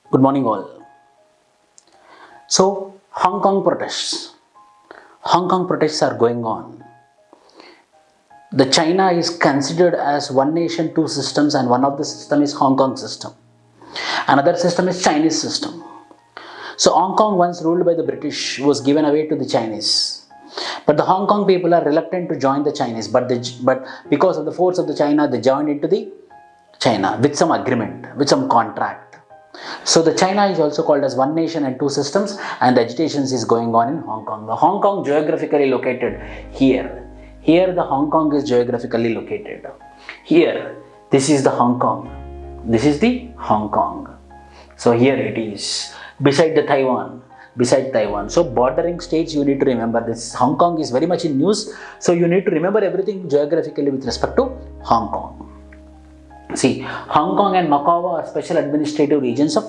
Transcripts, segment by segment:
Good morning, all. So, Hong Kong protests. Hong Kong protests are going on. The China is considered as one nation, two systems, and one of the system is Hong Kong system. Another system is Chinese system. So, Hong Kong, once ruled by the British, was given away to the Chinese. But the Hong Kong people are reluctant to join the Chinese. But because of the force of the China, they joined into the China with some agreement, with some contract. So the China is also called as one nation and two systems, and the agitations is going on in Hong Kong. The Hong Kong geographically located here. Here the Hong Kong is geographically located. Here, this is the Hong Kong. This is the Hong Kong. So here it is, beside the Taiwan. Beside Taiwan. So bordering states, you need to remember this. Hong Kong is very much in news. So you need to remember everything geographically with respect to Hong Kong. See, Hong Kong and Macau are special administrative regions of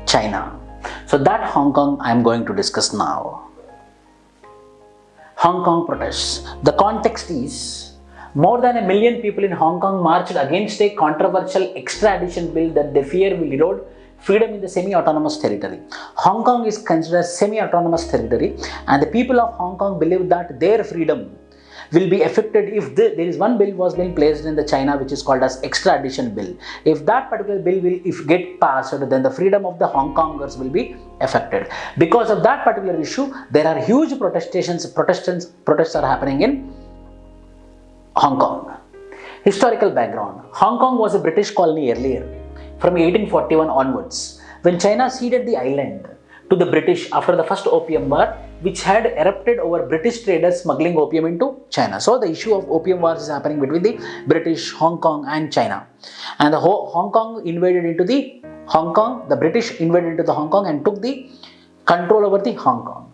China. So that Hong Kong I am going to discuss now. Hong Kong protests. The context is more than 1 million people in Hong Kong marched against a controversial extradition bill that they fear will erode freedom in the semi-autonomous territory. Hong Kong is considered semi-autonomous territory, and the people of Hong Kong believe that their freedom will be affected if there is one bill was being placed in the China which is called as extradition bill. If that particular bill will get passed, then the freedom of the Hong Kongers will be affected. Because of that particular issue, there are huge protests are happening in Hong Kong. Historical background. Hong Kong was a British colony earlier, from 1841 onwards, when China ceded the island to the British after the first Opium War, which had erupted over British traders smuggling opium into China. So the issue of opium wars is happening between the British, Hong Kong and China. And the Hong Kong invaded into the Hong Kong, the British invaded into the Hong Kong and took the control over the Hong Kong.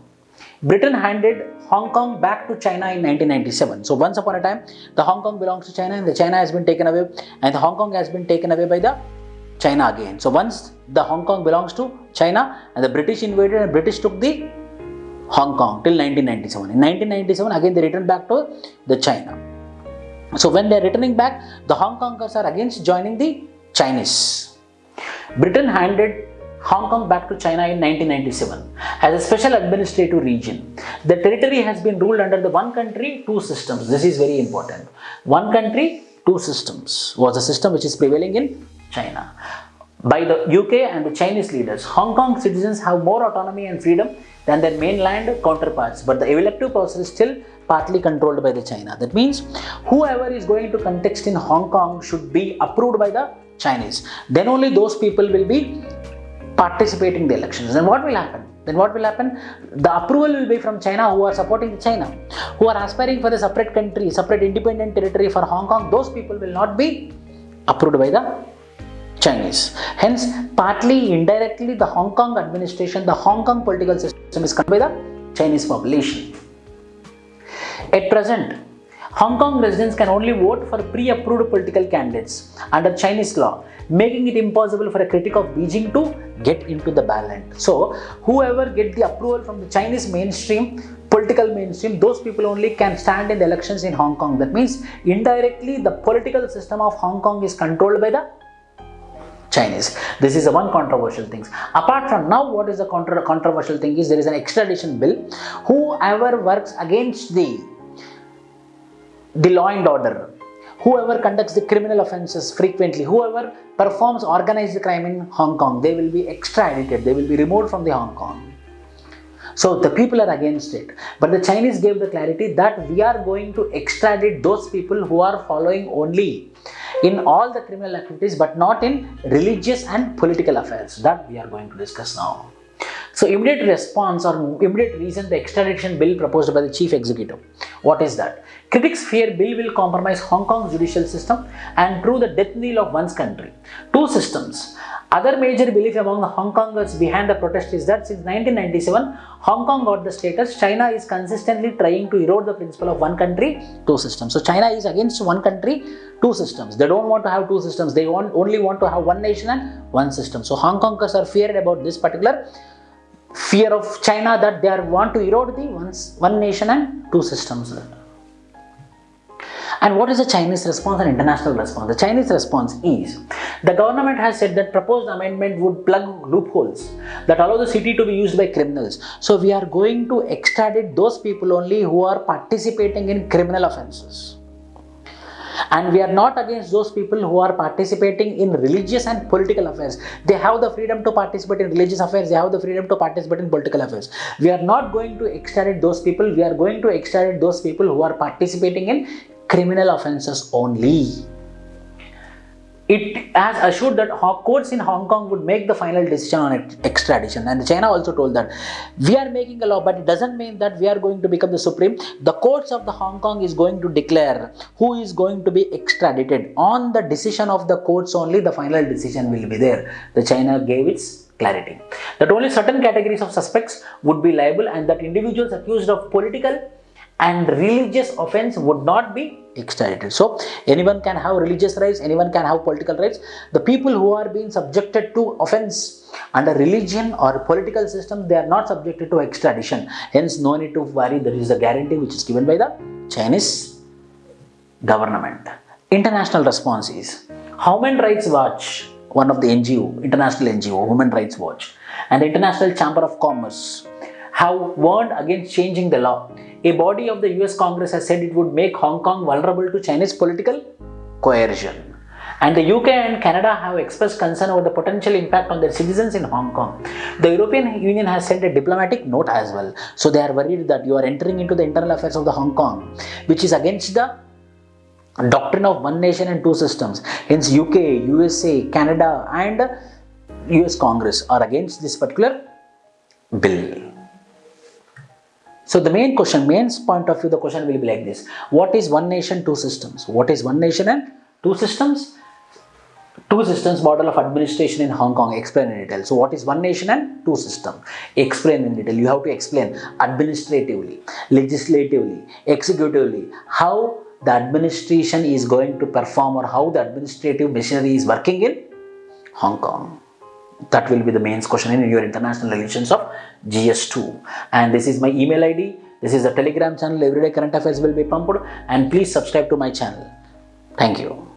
Britain handed Hong Kong back to China in 1997. So once upon a time, the Hong Kong belongs to China and the China has been taken away, and the Hong Kong has been taken away by the China again. So once the Hong Kong belongs to China and the British invaded and British took the Hong Kong till 1997. In 1997, again they returned back to the China. So when they are returning back, the Hong Kongers are against joining the Chinese. Britain handed Hong Kong back to China in 1997 as a special administrative region. The territory has been ruled under the one country, two systems. This is very important. One country, two systems was a system which is prevailing in China. By the UK and the Chinese leaders, Hong Kong citizens have more autonomy and freedom than their mainland counterparts, but the elective process is still partly controlled by the China. That means whoever is going to contest in Hong Kong should be approved by the Chinese. Then only those people will be participating in the elections. Then what will happen? The approval will be from China, who are supporting China, who are aspiring for the separate country, separate independent territory for Hong Kong. Those people will not be approved by the Chinese. Hence, partly indirectly, the Hong Kong administration, the Hong Kong political system is controlled by the Chinese population. At present, Hong Kong residents can only vote for pre-approved political candidates under Chinese law, making it impossible for a critic of Beijing to get into the ballot. So, whoever get the approval from the Chinese mainstream, political mainstream, those people only can stand in the elections in Hong Kong. That means, indirectly, the political system of Hong Kong is controlled by the Chinese. This is the one controversial thing. Apart from now, what is the controversial thing is there is an extradition bill. Whoever works against the law and order, whoever conducts the criminal offences frequently, whoever performs organized crime in Hong Kong, they will be extradited, they will be removed from the Hong Kong. So the people are against it. But the Chinese gave the clarity that we are going to extradite those people who are following only in all the criminal activities, but not in religious and political affairs. That we are going to discuss now. So immediate response or immediate reason, the extradition bill proposed by the chief executive. What is that? Critics fear bill will compromise Hong Kong's judicial system and prove the death knell of one's country. Two systems. Other major belief among the Hong Kongers behind the protest is that since 1997, Hong Kong got the status, China is consistently trying to erode the principle of one country, two systems. So China is against one country, two systems. They don't want to have two systems. They only want to have one nation and one system. So Hong Kongers are feared about this particular fear of China, that they want to erode the one nation and two systems. And what is the Chinese response and international response? The Chinese response is, the government has said that proposed amendment would plug loopholes that allow the city to be used by criminals. So we are going to extradite those people only who are participating in criminal offences. And we are not against those people who are participating in religious and political affairs. They have the freedom to participate in religious affairs. They have the freedom to participate in political affairs. We are not going to extradite those people. We are going to extradite those people who are participating in criminal offences only. It has assured that courts in Hong Kong would make the final decision on extradition. And China also told that we are making a law, but it doesn't mean that we are going to become the supreme. The courts of the Hong Kong is going to declare who is going to be extradited. On the decision of the courts only, the final decision will be there. The China gave its clarity. That only certain categories of suspects would be liable, and that individuals accused of political and religious offense would not be extradited. So anyone can have religious rights, anyone can have political rights. The people who are being subjected to offense under religion or political system, they are not subjected to extradition. Hence, no need to worry. There is a guarantee which is given by the Chinese government. International response is Human Rights Watch, one of the NGO, international NGO, Human Rights Watch, and the International Chamber of Commerce have warned against changing the law. A body of the US Congress has said it would make Hong Kong vulnerable to Chinese political coercion. And the UK and Canada have expressed concern over the potential impact on their citizens in Hong Kong. The European Union has sent a diplomatic note as well. So they are worried that you are entering into the internal affairs of the Hong Kong, which is against the doctrine of one nation and two systems. Hence UK, USA, Canada and US Congress are against this particular bill. So the main point of view, the question will be like this. What is one nation, two systems? What is one nation and two systems? Two systems model of administration in Hong Kong. Explain in detail. So what is one nation and two system? Explain in detail. You have to explain administratively, legislatively, executively, how the administration is going to perform or how the administrative machinery is working in Hong Kong. That will be the main question in your international relations of GS2. And this is my email ID. This is the Telegram channel. Everyday current affairs will be pumped. And please subscribe to my channel. Thank you.